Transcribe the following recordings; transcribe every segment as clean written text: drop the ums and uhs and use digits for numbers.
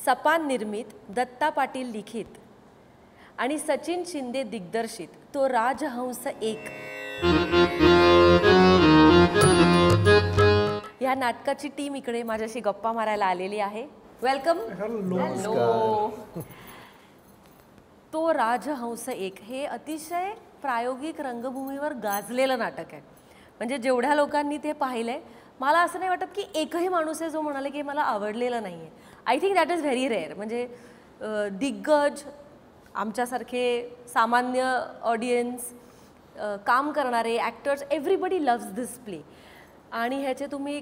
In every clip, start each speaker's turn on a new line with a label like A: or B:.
A: सपान निर्मित, दत्ता पाटील लिखित आणि सचिन शिंदे दिग्दर्शित तो राजहंस 1 या नाटकाची टीम इकडे माझ्याशी गप्पा मारायला आलेली आहे. वेलकम.
B: हॅलो.
A: तो राजहंस 1 हे अतिशय प्रायोगिक रंगभूमीवर गाजलेलं नाटक आहे. म्हणजे जेवढ्या लोकांनी ते पाहिलंय, मला असं नाही वाटत की एकही माणूस आहे जो म्हणाले की मला आवडलेलं नाही आहे. I think that is very rare. म्हणजे दिग्गज, आमच्यासारखे सामान्य ऑडियन्स, काम करणारे ॲक्टर्स, एव्हरीबडी लव्स दिस प्ले. आणि ह्याचे तुम्ही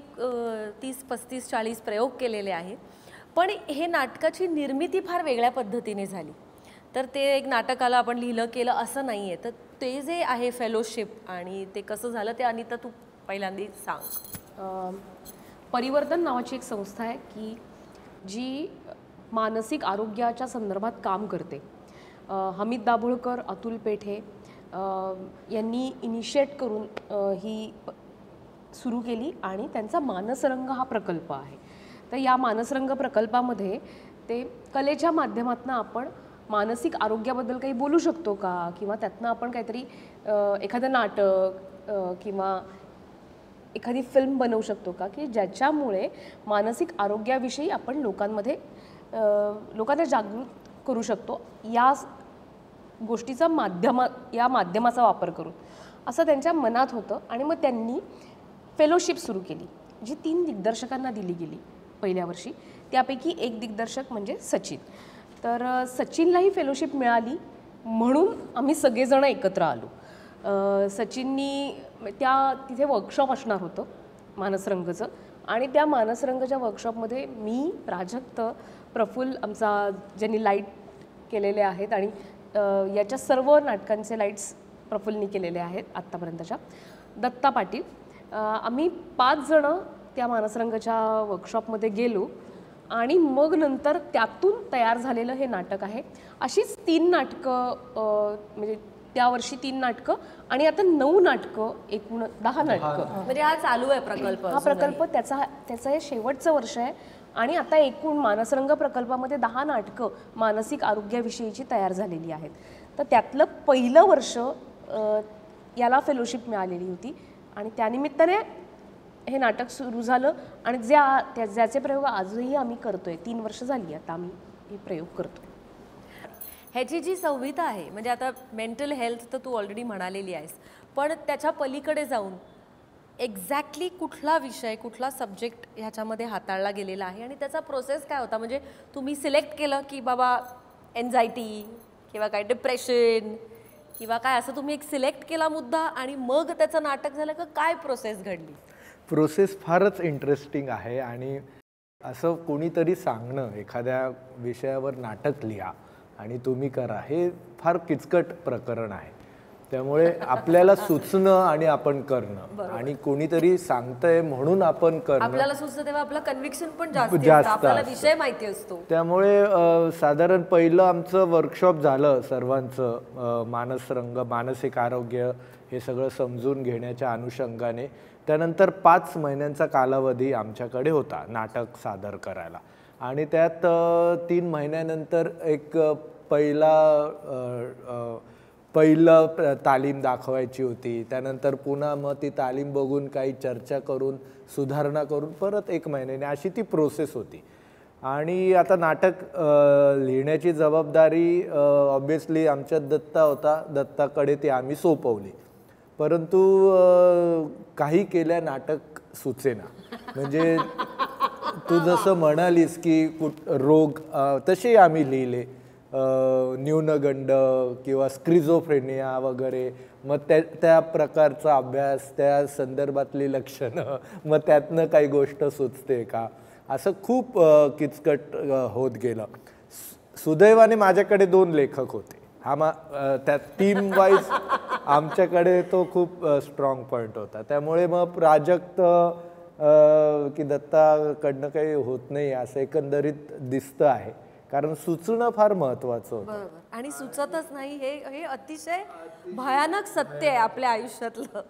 A: 30, 35, 40 प्रयोग केलेले आहेत. पण हे नाटकाची निर्मिती फार वेगळ्या पद्धतीने झाली. तर ते एक नाटकाला आपण लिहिलं केलं असं नाही आहे. तर ते जे आहे फेलोशिप आणि ते कसं झालं ते अनिता तू पहिल्यांदा सांग.
C: परिवर्तन नावाची एक संस्था आहे की जी मानसिक आरोग्याच्या संदर्भात काम करते. हमीद दाभोळकर, अतुल पेठे यांनी इनिशिएट करून ही सुरू केली आणि त्यांचा मानसरंग हा प्रकल्प आहे. तर या मानसरंग प्रकल्पामध्ये ते कलेच्या माध्यमातून आपण मानसिक आरोग्याबद्दल काही बोलू शकतो का, किंवा त्यातनं आपण काहीतरी एखादं नाटक किंवा एखादी फिल्म बनवू शकतो का, की ज्याच्यामुळे मानसिक आरोग्याविषयी आपण लोकांना जागृत करू शकतो, या गोष्टीचा या माध्यमाचा वापर करून, असं त्यांच्या मनात होतं. आणि मग त्यांनी फेलोशिप सुरू केली, जी 3 दिग्दर्शकांना दिली गेली पहिल्या वर्षी. त्यापैकी एक दिग्दर्शक म्हणजे सचिन. तर सचिनलाही फेलोशिप मिळाली म्हणून आम्ही सगळेजण एकत्र आलो. सचिननी तिथे वर्कशॉप असणार होतं मानसरंगचं, आणि त्या मानसरंगच्या वर्कशॉपमध्ये मी, प्राजक्त, प्रफुल्ल, आमचा ज्यांनी लाईट केलेले आहेत, आणि याच्या सर्व नाटकांचे लाईट्स प्रफुल्लनी केलेले आहेत आत्तापर्यंतच्या, दत्ता पाटील, आम्ही 5 जणं त्या मानसरंगच्या वर्कशॉपमध्ये गेलो. आणि मग नंतर त्यातून तयार झालेलं हे नाटक आहे. अशीच 3 नाटकं, म्हणजे त्या वर्षी 3 नाटकं आणि आता 9 नाटकं, एकूण 10 नाटकं.
A: म्हणजे हा चालू आहे प्रकल्प.
C: हा प्रकल्प त्याचं हे शेवटचं वर्ष आहे. आणि आता एकूण मानसरंग प्रकल्पामध्ये 10 नाटकं मानसिक आरोग्याविषयीची तयार झालेली आहेत. तर त्यातलं पहिलं वर्ष याला फेलोशिप मिळालेली होती आणि त्यानिमित्ताने हे नाटक सुरू झालं. आणि ज्याचे प्रयोग आजही आम्ही करतोय, 3 वर्ष झाली आता आम्ही हे प्रयोग करतोय.
A: ह्याची जी संहिता आहे, म्हणजे आता मेंटल हेल्थ तर तू ऑलरेडी म्हणालेली आहेस, पण त्याच्या पलीकडे जाऊन एक्झॅक्टली कुठला विषय, कुठला सब्जेक्ट ह्याच्यामध्ये हाताळला गेलेला आहे आणि त्याचा प्रोसेस काय होता? म्हणजे तुम्ही सिलेक्ट केलं की बाबा एन्झायटी किंवा काय डिप्रेशन किंवा काय, असं तुम्ही एक सिलेक्ट केला मुद्दा आणि मग त्याचं नाटक झालं का? काय प्रोसेस घडली?
B: प्रोसेस फारच इंटरेस्टिंग आहे. आणि असं कोणीतरी सांगणं एखाद्या विषयावर नाटक लिहा आणि तुम्ही करा, हे फार किचकट प्रकरण आहे. त्यामुळे आपल्याला सुचणं आणि आपण करणं, आणि कोणीतरी सांगतंय म्हणून आपण करणं,
A: आपल्याला सुचतं तेव्हा आपलं कन्व्हिक्शन पण जास्त, आपल्याला विषय माहिती असतो.
B: त्यामुळे साधारण पहिलं आमचं वर्कशॉप झालं सर्वांचं, मानसरंग, मानसिक आरोग्य हे सगळं समजून घेण्याच्या अनुषंगाने. त्यानंतर 5 महिन्यांचा कालावधी आमच्याकडे होता नाटक सादर करायला. आणि त्यात 3 महिन्यानंतर एक पहिलं तालीम दाखवायची होती. त्यानंतर पुन्हा मग ती तालीम बघून काही चर्चा करून सुधारणा करून परत 1 महिन्याने, अशी ती प्रोसेस होती. आणि आता नाटक लिहिण्याची जबाबदारी ऑब्वियसली आमच्यात दत्ता होता, दत्ताकडे ती आम्ही सोपवली. परंतु काही केल्या नाटक सुचेना. म्हणजे तू जसं म्हणालीस की रोग, तसे आम्ही लिहिले, न्यूनगंड किंवा स्क्रिझोफ्रेनिया वगैरे. मग त्या प्रकारचा अभ्यास, त्या संदर्भातली लक्षणं, मग त्यातनं काही गोष्ट सुचते का, असं खूप किचकट होत गेलं. सुदैवाने माझ्याकडे 2 लेखक होते. त्यात टीम वाईज आमच्याकडे तो खूप स्ट्रॉंग पॉईंट होता. त्यामुळे मग प्राजक्त की दत्ताकडनं काही होत नाही असं एकंदरीत दिसतं आहे. कारण सुचणं फार महत्त्वाचं होतं.
A: बरोबर. आणि सुचतच नाही, हे अतिशय भयानक सत्य आहे आपल्या आयुष्यातलं.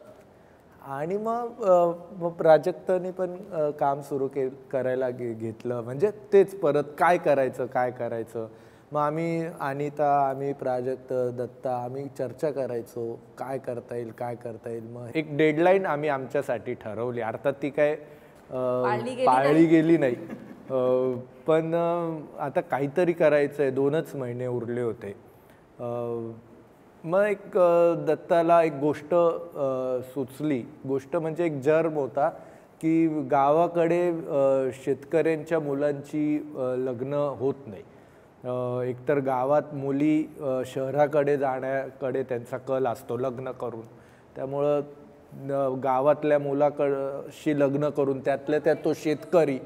B: आणि मग प्राजक्ताने पण काम सुरू करायला घेतलं. म्हणजे तेच परत काय करायचं. मग आम्ही प्राजक्त, दत्ता आम्ही चर्चा करायचो काय करता येईल. मग एक डेडलाईन आम्ही आमच्यासाठी ठरवली. अर्थात ती काय पाळली गेली नाही, पण आता काहीतरी करायचं आहे. 2च महिने उरले होते. मग एक दत्ताला एक गोष्ट सुचली. गोष्ट म्हणजे एक जर्म होता की गावाकडे शेतकऱ्यांच्या मुलांची लग्न होत नाही. एकतर गावात मुली शहराकडे जाण्याकडे त्यांचा कल असतो लग्न करून. त्यामुळं गावातल्या मुलाशी लग्न करून त्यातल्या त्यात तो शेतकरी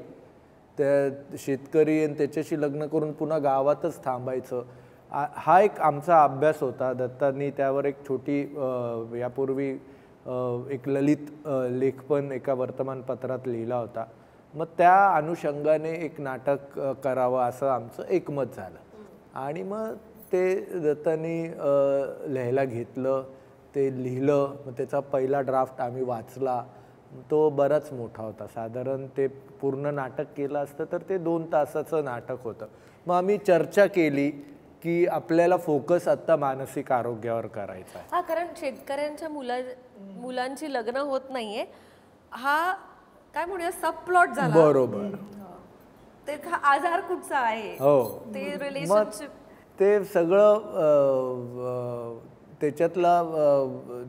B: आणि त्याच्याशी लग्न करून पुन्हा गावातच थांबायचं. हा एक आमचा अभ्यास होता. दत्तांनी त्यावर एक छोटी यापूर्वी एक ललित लेख पण एका वर्तमानपत्रात लिहिला होता. मग त्या अनुषंगाने एक नाटक करावं असं आमचं एकमत झालं. आणि मग ते दत्तांनी लिहायला घेतलं, ते लिहिलं. मग त्याचा पहिला ड्राफ्ट आम्ही वाचला. तो बराच मोठा होता. साधारण ते पूर्ण नाटक केलं असतं तर ते 2 तासाचं नाटक होतं. मग आम्ही चर्चा केली की आपल्याला फोकस आता मानसिक आरोग्यावर करायचा आहे.
A: हा, कारण शेतकऱ्यांच्या मुलांची लग्न होत नाहीये हा काय म्हणूया सब प्लॉट झाला.
B: बरोबर.
A: ते आजार कुठचा आहे.
B: हो,
A: ते रिलेशनशिप
B: ते सगळं त्याच्यातला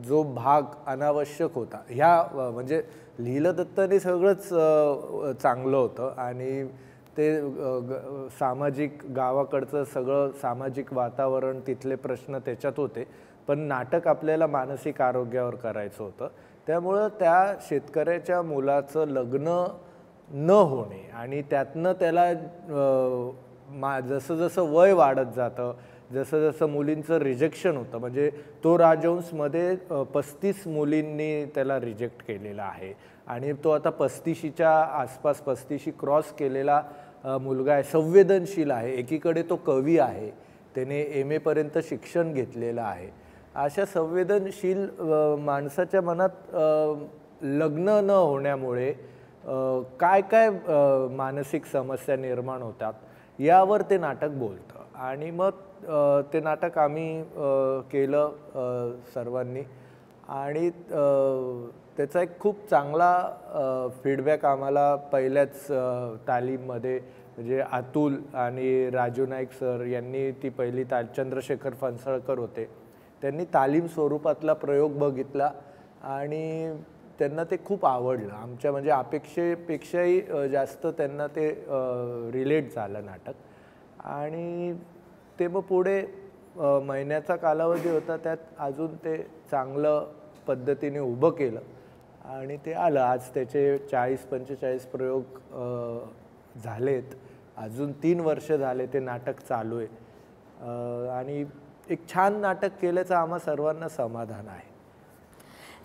B: जो भाग अनावश्यक होता. म्हणजे लिहिलं दत्ताने सगळंच चांगलं होतं आणि ते सामाजिक गावाकडचं सगळं सामाजिक वातावरण, तिथले प्रश्न त्याच्यात होते. पण नाटक आपल्याला मानसिक आरोग्यावर करायचं होतं. त्यामुळं त्या शेतकऱ्याच्या मुलाचं लग्न न होणे आणि त्यातनं त्याला जसं जसं वय वाढत जातं, जसं जसं मुलींचं रिजेक्शन होतं. म्हणजे तो राजहंसमध्ये 35 मुलींनी त्याला रिजेक्ट केलेला आहे आणि तो आता 35च्या आसपास 35 क्रॉस केलेला मुलगा आहे. संवेदनशील आहे. एकीकडे तो कवी आहे, त्याने MA पर्यंत शिक्षण घेतलेलं आहे. अशा संवेदनशील माणसाच्या मनात लग्न न होण्यामुळे काय काय मानसिक समस्या निर्माण होतात यावर ते नाटक बोलतं. आणि मग ते नाटक आम्ही केलं सर्वांनी आणि त्याचा एक खूप चांगला फीडबॅक आम्हाला पहिल्याच तालीममध्ये म्हणजे अतुल आणि राजू नाईक सर यांनी ती पहिली चंद्रशेखर फणसळकर होते, त्यांनी तालीम स्वरूपातला प्रयोग बघितला आणि त्यांना ते खूप आवडलं. आमच्या म्हणजे अपेक्षेपेक्षाही जास्त त्यांना ते रिलेट झालं नाटक. आणि ते मग पुढे महिन्याचा कालावधी होता, त्यात अजून ते चांगलं पद्धतीने उभं केलं आणि ते आलं. आज त्याचे 40-45 प्रयोग झालेत. अजून 3 वर्ष झाले ते नाटक चालू आहे आणि एक छान नाटक केल्याचं आम्हा सर्वांना समाधान आहे.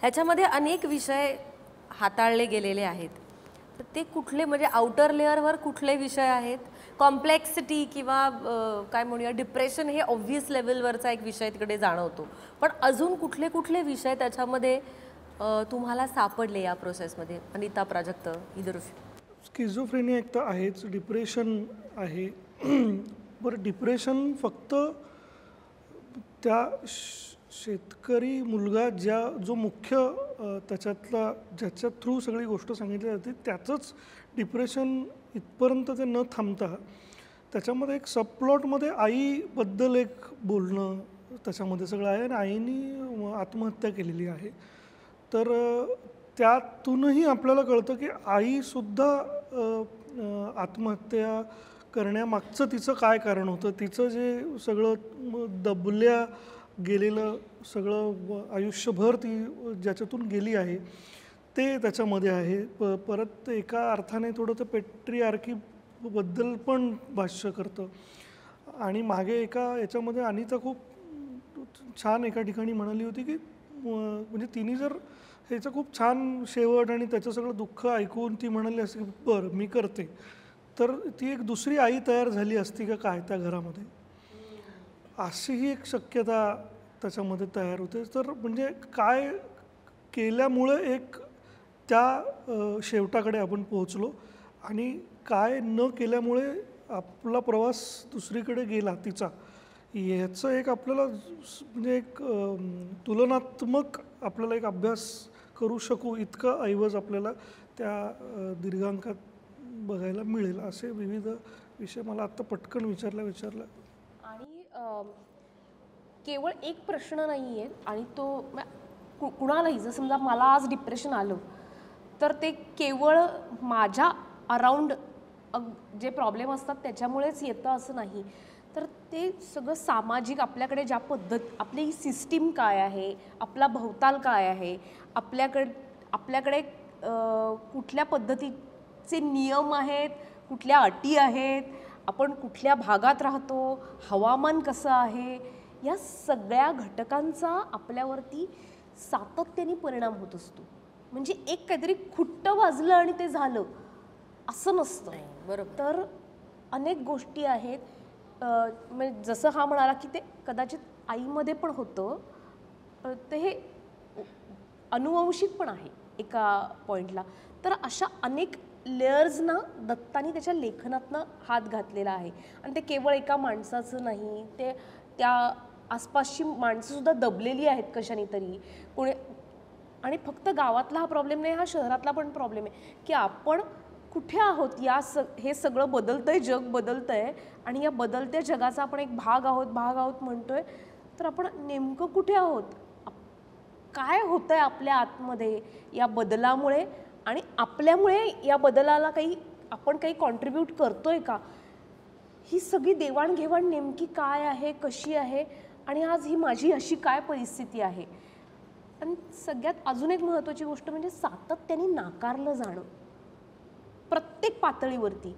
A: ह्याच्यामध्ये अनेक विषय हाताळले गेलेले आहेत. तर ते कुठले म्हणजे आउटर लेअरवर कुठले विषय आहेत? कॉम्प्लेक्सिटी किंवा काय म्हणूया डिप्रेशन हे ऑब्व्हियस लेवलवरचा एक विषय तिकडे जाणवतो, पण अजून कुठले कुठले विषय त्याच्यामध्ये तुम्हाला सापडले या प्रोसेसमध्ये? अनिता, प्राजक्त, इधर.
D: स्किझोफ्रेनिया एक तर आहेच, डिप्रेशन आहे. बरं, डिप्रेशन फक्त त्या शेतकरी मुलगा जो मुख्य त्याच्यातला ज्याच्या थ्रू सगळी गोष्ट सांगितली जाते त्याचंच डिप्रेशन इथपर्यंत ते न थांबता त्याच्यामध्ये एक सबप्लॉटमध्ये आईबद्दल एक बोलणं त्याच्यामध्ये सगळं आहे आणि आईनी आत्महत्या केलेली आहे. तर त्यातूनही आपल्याला कळतं की आईसुद्धा आत्महत्या करण्यामागचं तिचं काय कारण होतं. तिचं जे सगळं दबल्या गेलेलं सगळं आयुष्यभर ती ज्याच्यातून गेली आहे ते त्याच्यामध्ये आहे. परत एका अर्थाने थोडं ते पेट्रिआर्कीबद्दल पण भाष्य करतं. आणि मागे एका याच्यामध्ये अनिता खूप छान एका ठिकाणी म्हणाली होती की म्हणजे तिने जर ह्याचं खूप छान शेवट आणि त्याचं सगळं दुःख ऐकून ती म्हणाली असती की बरं मी करते, तर ती एक दुसरी आई तयार झाली असती का काय त्या घरामध्ये, अशीही एक शक्यता त्याच्यामध्ये तयार होते. तर म्हणजे काय केल्यामुळे एक त्या शेवटाकडे आपण पोहोचलो आणि काय न केल्यामुळे आपला प्रवास दुसरीकडे गेला तिचा, याचं एक आपल्याला म्हणजे एक तुलनात्मक आपल्याला एक अभ्यास करू शकू इतका ऐवज आपल्याला त्या दीर्घांकात बघायला मिळेल. असे विविध विषय मला आत्ता पटकन विचारला.
C: आणि केवळ एक प्रश्न नाही आहे आणि तो कुणालाही, जर समजा मला आज डिप्रेशन आलं तर ते केवळ माझ्या अराउंड जे प्रॉब्लेम असतात त्याच्यामुळेच येतं असं नाही, तर ते सगळं सामाजिक, आपल्याकडे ज्या आपली सिस्टीम काय आहे, आपला भवताल काय आहे, आपल्याकडे कुठल्या पद्धतीचे नियम आहेत, कुठल्या अटी आहेत, आपण कुठल्या भागात राहतो, हवामान कसं आहे, या सगळ्या घटकांचा आपल्यावरती सातत्याने परिणाम होत असतो. म्हणजे एक काहीतरी खुट्ट वाजलं आणि ते झालं असं नसतं.
A: बरोबर.
C: तर अनेक गोष्टी आहेत. म्हणजे जसं हा म्हणाला की ते कदाचित आईमध्ये पण होतं, तर हे अनुवंशिक पण आहे एका पॉईंटला. तर अशा अनेक लेयर्सना दत्तानी त्याच्या लेखनातनं हात घातलेला आहे. आणि ते केवळ एका माणसाचं नाही, ते त्या आसपासची माणसंसुद्धा दबलेली आहेत कशाने तरी कोणी. आणि फक्त गावातला हा प्रॉब्लेम नाही, हा शहरातला पण प्रॉब्लेम आहे की आपण कुठे आहोत. हे सगळं बदलतंय, जग बदलतंय आणि या बदलत्या जगाचा आपण एक भाग आहोत म्हणतोय, तर आपण नेमकं कुठे आहोत, काय होतंय आपल्या आतमध्ये या बदलामुळे, आणि आपल्यामुळे या बदलाला आपण काही कॉन्ट्रीब्यूट करतोय का, ही सगळी देवाणघेवाण नेमकी काय आहे, कशी आहे, आणि आज ही माझी अशी काय परिस्थिती आहे. आणि सगळ्यात अजून एक महत्त्वाची गोष्ट म्हणजे सातत्याने नाकारलं जाणं प्रत्येक पातळीवरती.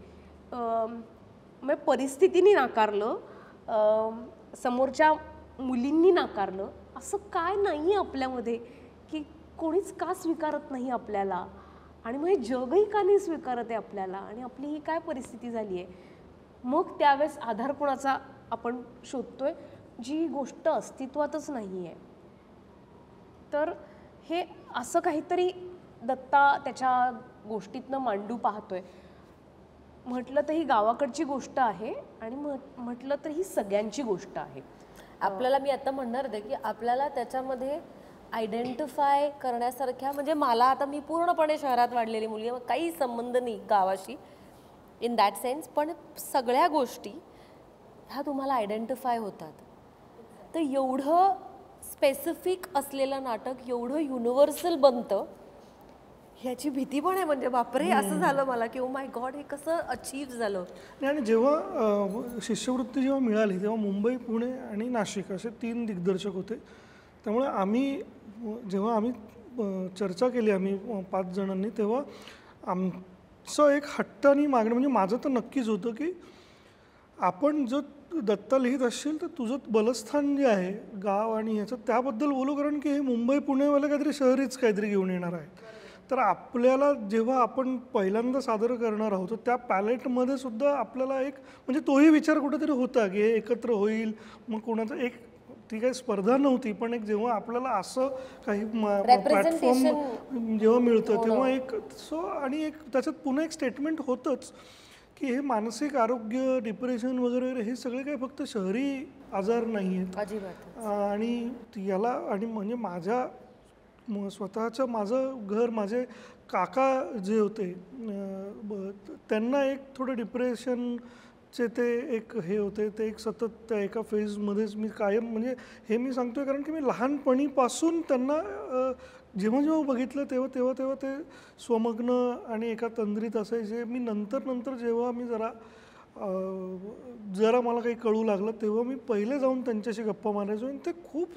C: म्हणजे परिस्थितीने नाकारलं, समोरच्या मुलींनी नाकारलं, असं काय नाही आपल्यामध्ये की कोणीच का स्वीकारत नाही आपल्याला, आणि मग हे जगही का नाही स्वीकारत आहे आपल्याला, आणि आपली ही काय परिस्थिती झाली आहे. मग त्यावेळेस आधार कोणाचा आपण शोधतोय, जी गोष्ट अस्तित्वातच नाही आहे. तर हे असं काहीतरी दत्ता त्याच्या गोष्टीतनं मांडू पाहतोय. म्हटलं तर ही गावाकडची गोष्ट आहे आणि म्हटलं तर ही सगळ्यांची गोष्ट आहे.
A: आपल्याला, मी आता म्हणणार होते की आपल्याला त्याच्यामध्ये आयडेंटिफाय करण्यासारख्या, म्हणजे मला आता, मी पूर्णपणे शहरात वाढलेली मुलगी आहे, मग काही संबंध नाही गावाशी इन दॅट सेन्स, पण सगळ्या गोष्टी ह्या तुम्हाला आयडेंटिफाय होतात. तर एवढं स्पेसिफिक असलेलं नाटक एवढं युनिव्हर्सल बनतं ह्याची भीती पण आहे. म्हणजे बापरे, असं झालं मला की ओ माय गॉड, हे कसं अचीव्ह झालं.
D: आणि जेव्हा शिष्यवृत्ती जेव्हा मिळाली तेव्हा मुंबई, पुणे आणि नाशिक असे 3 दिग्दर्शक होते. त्यामुळे जेव्हा आम्ही चर्चा केली 5 जणांनी, तेव्हा आमचं एक हट्टानी मागणं, म्हणजे माझं तर नक्कीच होतं की आपण जर दत्ता लिहित असशील तर तुझं बलस्थान जे आहे गाव आणि ह्याचं, त्याबद्दल बोलू, कारण की हे मुंबई पुणेवाले काहीतरी शहरीच काहीतरी घेऊन येणार आहे. तर आपल्याला जेव्हा आपण पहिल्यांदा सादर करणार आहोत त्या पॅलेटमध्ये सुद्धा आपल्याला एक, म्हणजे तोही विचार कुठेतरी होता की हे एकत्र होईल, मग कोणाचं एक, ती काही स्पर्धा नव्हती, पण एक जेव्हा आपल्याला असं काही प्लॅटफॉर्म जेव्हा मिळतं तेव्हा एक आणि एक त्याच्यात पुन्हा एक स्टेटमेंट होतंच की हे मानसिक आरोग्य, डिप्रेशन वगैरे हे सगळे काही फक्त शहरी आजार नाही आहेत. आणि याला, आणि म्हणजे माझ्या स्वतःचं माझं घर, माझे काका जे होते त्यांना एक थोडं डिप्रेशनचे ते एक हे होते, ते एक सतत त्या एका फेजमध्येच मी कायम, म्हणजे हे मी सांगतोय कारण की मी लहानपणीपासून त्यांना जेव्हा जेव्हा बघितलं तेव्हा ते स्वमग्न आणि एका तंद्रीत असायचे. मी नंतर जेव्हा मी जरा मला काही कळू लागलं तेव्हा मी पहिले जाऊन त्यांच्याशी गप्पा मारायचो आणि ते खूप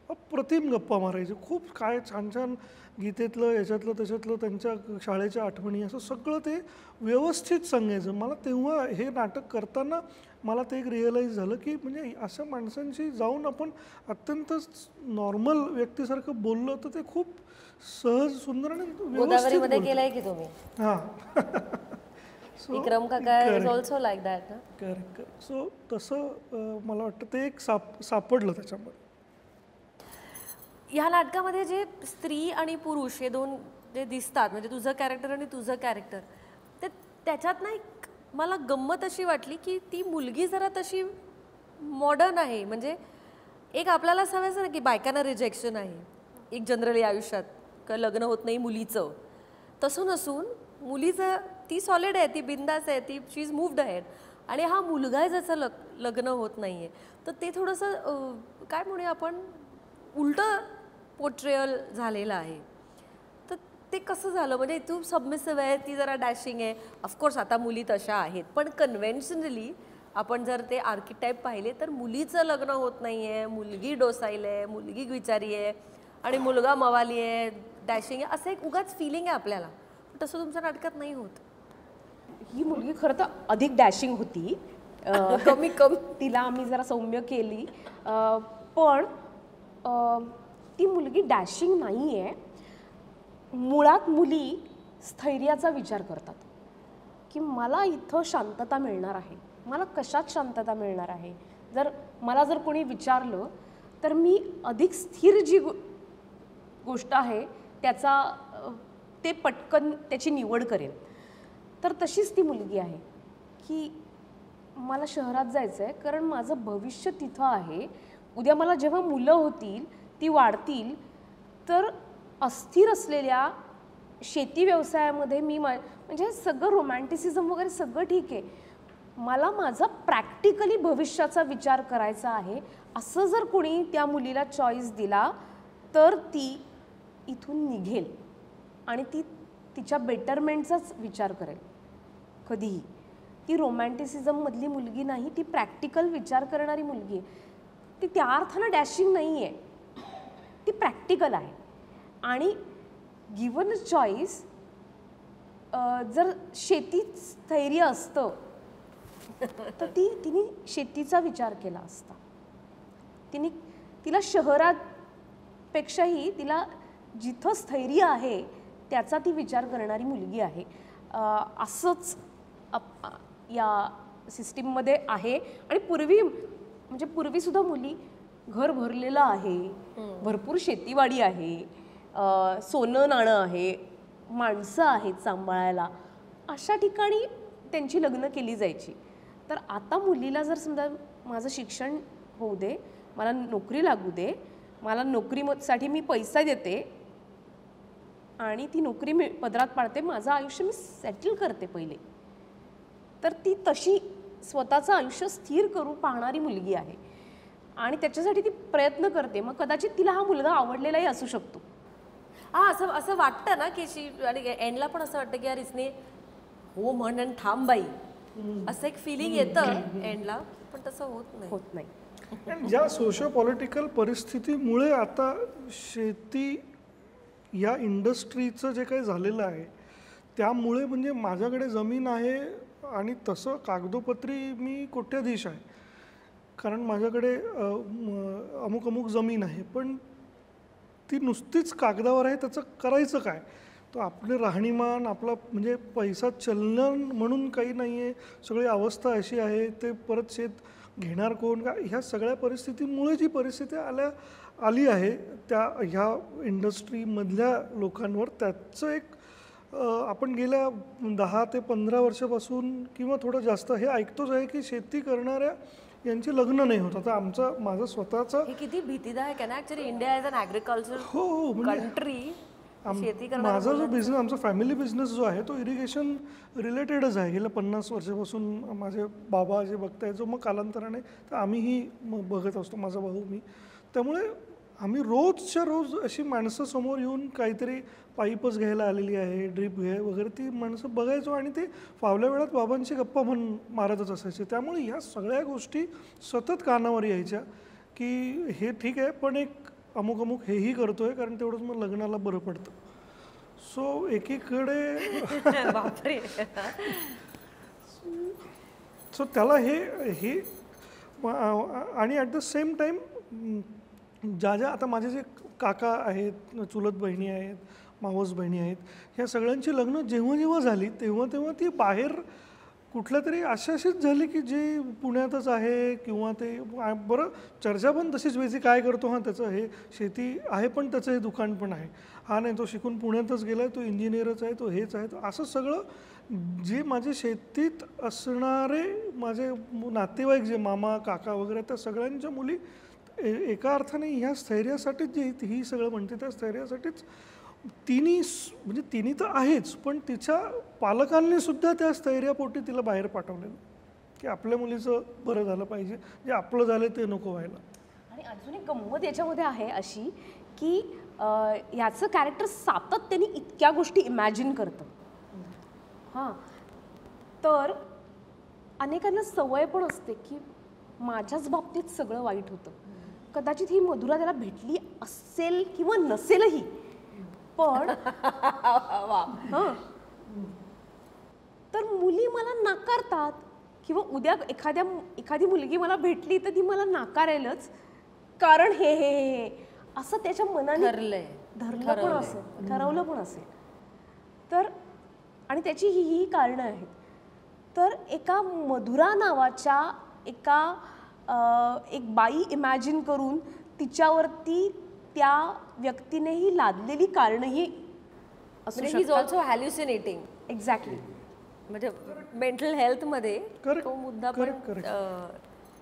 D: अप्रतिम गप्पा मारायचे. खूप काय छान छान गीतेतलं, याच्यातलं त्याच्यातलं, त्यांच्या शाळेच्या आठवणी, असं सगळं ते व्यवस्थित सांगायचं. मला तेव्हा हे नाटक करताना मला ते एक रिअलाईज झालं की म्हणजे अशा माणसांशी जाऊन आपण अत्यंत नॉर्मल व्यक्तीसारखं बोललो तर ते खूप सहज, सुंदर आणि
A: गोदावरीमध्ये केलंय की तुम्ही?
D: हां.
A: विक्रम काका इज ऑल्सो लाईक दॅट ना.
D: करेक्ट. सो तसं मला वाटतं ते एक सापडलं त्याच्यामध्ये.
A: ह्या नाटकामध्ये जे स्त्री आणि पुरुष हे 2 जे दिसतात म्हणजे तुझं कॅरेक्टर आणि तुझं कॅरेक्टर ते त्याच्यात ना एक मला गंमत अशी वाटली की ती मुलगी जरा तशी मॉडर्न आहे. म्हणजे एक आपल्याला सवयचं ना की बायकांना रिजेक्शन आहे एक जनरली आयुष्यात का लग्न होत नाही मुलीचं, तसं नसून मुलीचं ती सॉलिड आहे, ती बिंदास आहे, ती शी इज मूव्ड अहेड. आणि हा मुलगा आहे ज्याचं लग्न होत नाही आहे, तर ते थोडंसं काय म्हणूया आपण उलटं पोर्ट्रेयल झालेलं आहे. तर ते कसं झालं म्हणजे तू सबमिसिव्ह आहे, ती जरा डॅशिंग आहे. ऑफकोर्स आता मुली तशा आहेत, पण कन्व्हेन्शनली आपण जर ते आर्किटाईप पाहिले तर मुलीचं लग्न होत नाही आहे, मुलगी डोसाईल आहे, मुलगी विचारी आहे आणि मुलगा मवाली आहे, डॅशिंग आहे, असं एक उगाच फिलिंग आहे आपल्याला. तसं तुमच्या नाटकात नाही होत.
C: ही मुलगी खरं तर अधिक डॅशिंग होती.
A: कमी
C: तिला आम्ही जरा सौम्य केली, पण ती मुलगी डॅशिंग नाही आहे. मुळात मुली स्थैर्याचा विचार करतात की मला इथं शांतता मिळणार आहे, मला कशात शांतता मिळणार आहे. मला जर कोणी विचारलं तर मी अधिक स्थिर जी गोष्ट आहे ते पटकन त्याची निवड करेन. तर तशीच ती मुलगी आहे की मला शहरात जायचं आहे कारण माझं भविष्य तिथं आहे. उद्या मला जेव्हा मुलं होतील, ती वाढतील, तर अस्थिर असलेल्या शेती व्यवसायामध्ये मी म्हणजे सगळं रोमॅन्टिसिझम वगैरे सगळं ठीक आहे, मला माझा प्रॅक्टिकली भविष्याचा विचार करायचा आहे. असं जर कोणी त्या मुलीला चॉईस दिला तर ती इथून निघेल आणि ती तिच्या बेटरमेंटचाच विचार करेल. कधीही ती रोमॅन्टिसिझममधली मुलगी नाही, ती प्रॅक्टिकल विचार करणारी मुलगी आहे. ती त्या अर्थानं डॅशिंग नाही आहे, ती प्रॅक्टिकल आहे. आणि गिवन चॉईस जर शेतीत स्थैर्य असतं तर तिने शेतीचा विचार केला असता. तिला शहरापेक्षाही तिला जिथं स्थैर्य आहे त्याचा ती विचार करणारी मुलगी आहे. असंच या सिस्टीममध्ये आहे. आणि पूर्वीसुद्धा मुली घर भरलेलं आहे, भरपूर शेतीवाडी आहे, सोनं नाणं आहे, माणसं आहेत सांभाळायला, अशा ठिकाणी त्यांची लग्न केली जायची. तर आता मुलीला जर समजा माझं शिक्षण होऊ दे, मला नोकरी लागू दे, मला नोकरीसाठी मी पैसा देते आणि ती नोकरी पदरात पाडते, माझं आयुष्य मी सेटल करते पहिले, तर ती तशी स्वतःचं आयुष्य स्थिर करू पाहणारी मुलगी आहे आणि त्याच्यासाठी ती प्रयत्न करते. मग कदाचित तिला हा मुलगा आवडलेलाही असू शकतो.
A: असं वाटतं ना की आणि एंडला पण असं वाटतं की यार इसने हो म्हण आणि थांब बाई, असं एक फिलिंग येतं एंडला, पण तसं होत नाही.
D: ज्या सोशो पॉलिटिकल परिस्थितीमुळे आता शेती या इंडस्ट्रीचं जे काही झालेलं आहे त्यामुळे म्हणजे माझ्याकडे जमीन आहे आणि तसं कागदोपत्री मी कोट्याधीश आहे, कारण माझ्याकडे अमुक जमीन आहे, पण ती नुसतीच कागदावर आहे. त्याचं करायचं काय? तो आपले राहणीमान, आपला म्हणजे पैसा चलन म्हणून काही नाही आहे. सगळी अवस्था अशी आहे, ते परत शेत घेणार कोण का, ह्या सगळ्या परिस्थितीमुळे जी परिस्थिती आली आहे ह्या इंडस्ट्रीमधल्या लोकांवर, त्याचं एक आपण गेल्या 10 ते 15 वर्षापासून किंवा थोडं जास्त हे ऐकतोच आहे की शेती करणाऱ्या यांची लग्न नाही होत. आता माझं स्वतःचं
A: हे किती भीतीदायक आहे ना actually. India is an agriculture country.
D: माझा जो बिझनेस, आमचा फॅमिली बिझनेस जो आहे तो इरिगेशन रिलेटेडच आहे. गेल्या 50 वर्षापासून माझे बाबा जे बघताय, जो मग कालांतराने तर आम्हीही बघत असतो, माझा भाऊ मी. त्यामुळे आम्ही रोजच्या रोज अशी माणसं समोर येऊन काहीतरी पाईपच घ्यायला आलेली आहे, ड्रीप वगैरे, ती माणसं बघायचो आणि ते फावल्या वेळात बाबांची गप्पा मारतच असायचे. त्यामुळे ह्या सगळ्या गोष्टी सतत कानावर यायच्या की हे ठीक आहे, पण एक अमुक हेही करतोय कारण तेवढंच मग लग्नाला बरं पडतं. सो एकीकडे
A: बापरे.
D: सो त्याला हे आणि ॲट द सेम टाईम ज्या आता माझे जे काका आहेत, चुलत बहिणी आहेत, मावस बहिणी आहेत, ह्या सगळ्यांची लग्न जेव्हा झाली तेव्हा ती बाहेर कुठल्या तरी अशीच झाली की जे पुण्यातच आहे किंवा ते बरं चर्चा पण तशीच व्हायची, काय करतो हा त्याचं हे शेती आहे पण त्याचं हे दुकान पण आहे, हा नाही तो शिकून पुण्यातच गेला आहे, तो इंजिनियरच आहे, तो हेच आहे, तो असं सगळं. जे माझे शेतीत असणारे माझे नातेवाईक जे मामा काका वगैरे त्या सगळ्यांच्या मुली एका अर्थाने ह्या स्थैर्यासाठीच जे ही सगळं म्हणते त्या स्थैर्यासाठीच म्हणजे तिने तर आहेच, पण तिच्या पालकांनी सुद्धा त्या स्थैर्यापोटी तिला बाहेर पाठवलेलं की आपल्या मुलीचं बरं झालं पाहिजे, जे आपलं झालं ते नको व्हायला.
C: आणि अजून एक गंमत याच्यामध्ये आहे अशी की याचं कॅरेक्टर सातत्याने इतक्या गोष्टी इमॅजिन करतं. हां, तर अनेकांना सवय पण असते की माझ्याच बाबतीत सगळं वाईट होतं. कदाचित ही मधुरा त्याला भेटली असेल किंवा नसेलही, पण हां, तर मुली मला नाकारतात किंवा उद्या एखादी मुलगी मला भेटली तर ती मला नाकारेलच, कारण हे हे हे असं त्याच्या मनाने धरलं पण असेल, ठरवलं पण असेल. तर आणि त्याची ही कारणं आहेत. तर एका मधुरा नावाच्या एक बाई इमॅजिन करून तिच्यावरती त्या व्यक्तीनेही लादलेली कारणंही असू
A: ही इज ऑल्सो हॅल्युसिनेटिंग.
C: एक्झॅक्टली.
A: म्हणजे मेंटल हेल्थमध्ये तो मुद्दा पण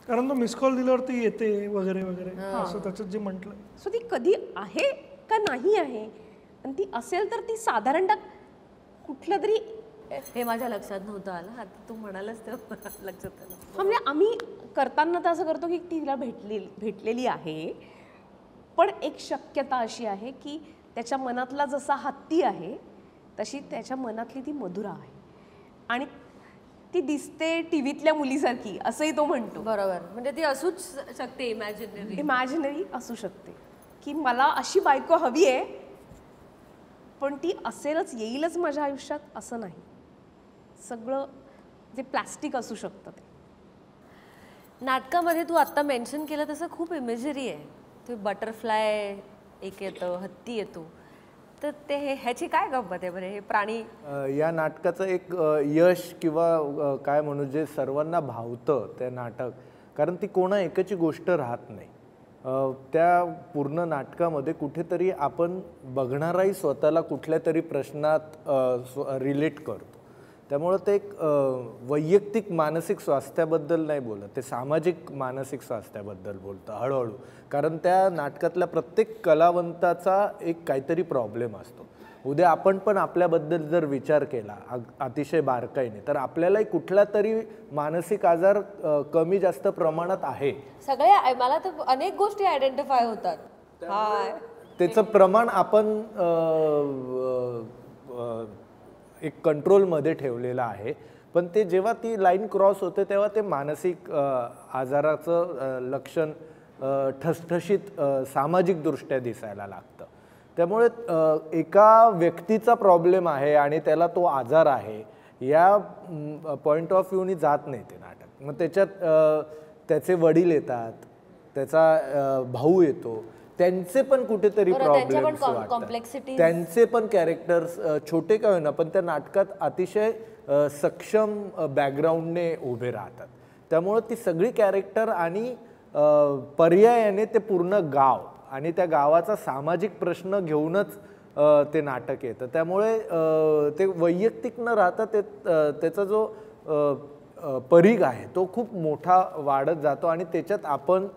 D: कारण तो मिस कॉल दिल्यावरती येते वगैरे वगैरे असं त्याच्यात जे म्हटलं.
C: सो ती कधी आहे का नाही आहे, आणि ती असेल तर ती साधारणतः कुठलं तरी,
A: हे माझ्या लक्षात नव्हतं आलं, आता तू म्हणालच ते लक्षात आलं.
C: म्हणजे आम्ही करताना तर असं करतो की ती तिला भेटलेली आहे, पण एक शक्यता अशी आहे की त्याच्या मनातला जसा हत्ती आहे तशी त्याच्या मनातली ती मधुरा आहे, आणि ती दिसते टीव्हीतल्या मुलीसारखी असंही तो म्हणतो.
A: बरोबर, म्हणजे ती असूच शकते
C: इमॅजिनरी असू शकते की मला अशी बायको हवी आहे, पण ती असेलच, येईलच माझ्या आयुष्यात असं नाही. सगळं जे प्लॅस्टिक असू शकतं ते.
A: नाटकामध्ये तू आत्ता मेन्शन केलं तसं खूप इमेजरी आहे. ते बटरफ्लाय एक येतं, हत्ती येतो, तर ते ह्याची काय गंमत आहे बरं? हे प्राणी
B: या नाटकाचं एक यश किंवा काय म्हणू जे सर्वांना भावतं ते नाटक, कारण ती कोणा एकाची गोष्ट राहत नाही. त्या पूर्ण नाटकामध्ये कुठेतरी आपण बघणाराही स्वतःला कुठल्या तरी प्रश्नात रिलेट करतो. त्यामुळं ते एक वैयक्तिक मानसिक स्वास्थ्याबद्दल नाही बोलत, ते सामाजिक मानसिक स्वास्थ्याबद्दल बोलतं हळूहळू. कारण त्या नाटकातल्या प्रत्येक कलावंताचा एक काहीतरी प्रॉब्लेम असतो. उद्या आपण पण आपल्याबद्दल जर विचार केला अतिशय बारकाईने, तर आपल्यालाही कुठला तरी मानसिक आजार कमी जास्त प्रमाणात आहे.
A: सगळ्या मला तर अनेक गोष्टी आयडेंटिफाय होतात.
B: त्याचं प्रमाण आपण एक कंट्रोलमध्ये ठेवलेलं आहे, पण ते जेव्हा ती लाईन क्रॉस होते तेव्हा ते मानसिक आजाराचं लक्षण ठसठशीत सामाजिकदृष्ट्या दिसायला लागतं. त्यामुळे एका व्यक्तीचा प्रॉब्लेम आहे आणि त्याला तो आजार आहे या पॉईंट ऑफ व्ह्यूनी जात नाही ते नाटक. मग त्याच्यात त्याचे वडील येतात, त्याचा भाऊ येतो, त्यांचे पण कुठेतरी प्रॉब्लेम्स वाटतात, त्यांचे पण कॅरेक्टर्स छोटे का होईना पण त्या नाटकात अतिशय सक्षम बॅकग्राऊंडने उभे राहतात. त्यामुळं ती सगळी कॅरेक्टर आणि पर्यायाने ते पूर्ण गाव आणि त्या गावाचा सामाजिक प्रश्न घेऊनच ते नाटक येतं. त्यामुळे ते वैयक्तिक न राहता त्याचा जो परीघ आहे तो खूप मोठा वाढत जातो आणि त्याच्यात आपण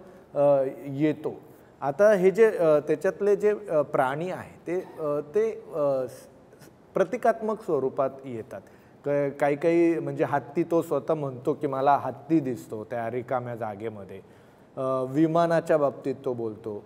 B: येतो. आता हे जे त्याच्यातले जे प्राणी आहे ते प्रतिकात्मक स्वरूपात येतात. काही म्हणजे हत्ती तो स्वतः म्हणतो की मला हत्ती दिसतो त्या रिकाम्या जागेमध्ये. विमानाच्या बाबतीत तो बोलतो,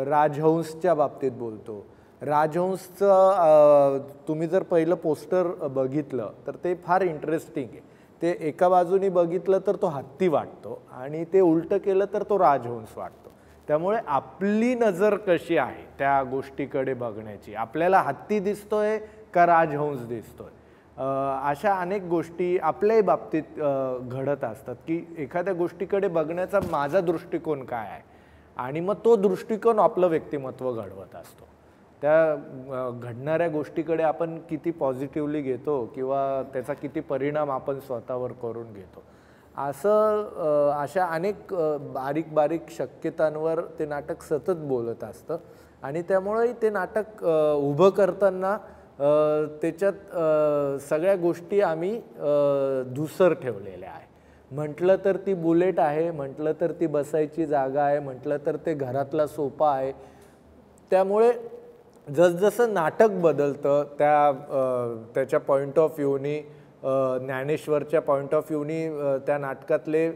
B: राजहंसच्या बाबतीत बोलतो. राजहंसचं तुम्ही जर पहिलं पोस्टर बघितलं तर ते फार इंटरेस्टिंग आहे. ते एका बाजूनी बघितलं तर तो हत्ती वाटतो आणि ते उलटं केलं तर तो राजहंस वाटतो. त्यामुळे आपली नजर कशी आहे त्या गोष्टीकडे बघण्याची, आपल्याला हत्ती दिसतोय का राजहंस दिसतोय, अशा अनेक गोष्टी आपल्याही बाबतीत घडत असतात की एखाद्या गोष्टीकडे बघण्याचा माझा दृष्टिकोन काय आहे आणि मग तो दृष्टिकोन आपलं व्यक्तिमत्व घडवत असतो. त्या घडणाऱ्या गोष्टीकडे आपण किती पॉझिटिव्हली घेतो किंवा त्याचा किती परिणाम आपण स्वतःवर करून घेतो. अशा अनेक बारीक बारीक शक्यतांवर ते नाटक सतत बोलत असतं आणि त्यामुळे ते नाटक उभं करताना त्याच्यात सगळ्या गोष्टी आम्ही धूसर ठेवलेल्या आहे. म्हटलं तर ती बुलेट आहे, म्हटलं तर ती बसायची जागा आहे, म्हटलं तर ते घरातला सोफा आहे. त्यामुळे जसजसं नाटक बदलतं त्याच्या पॉईंट ऑफ व्ह्यूनी, ज्ञानेश्वरच्या पॉईंट ऑफ व्ह्यूनी त्या नाटकातले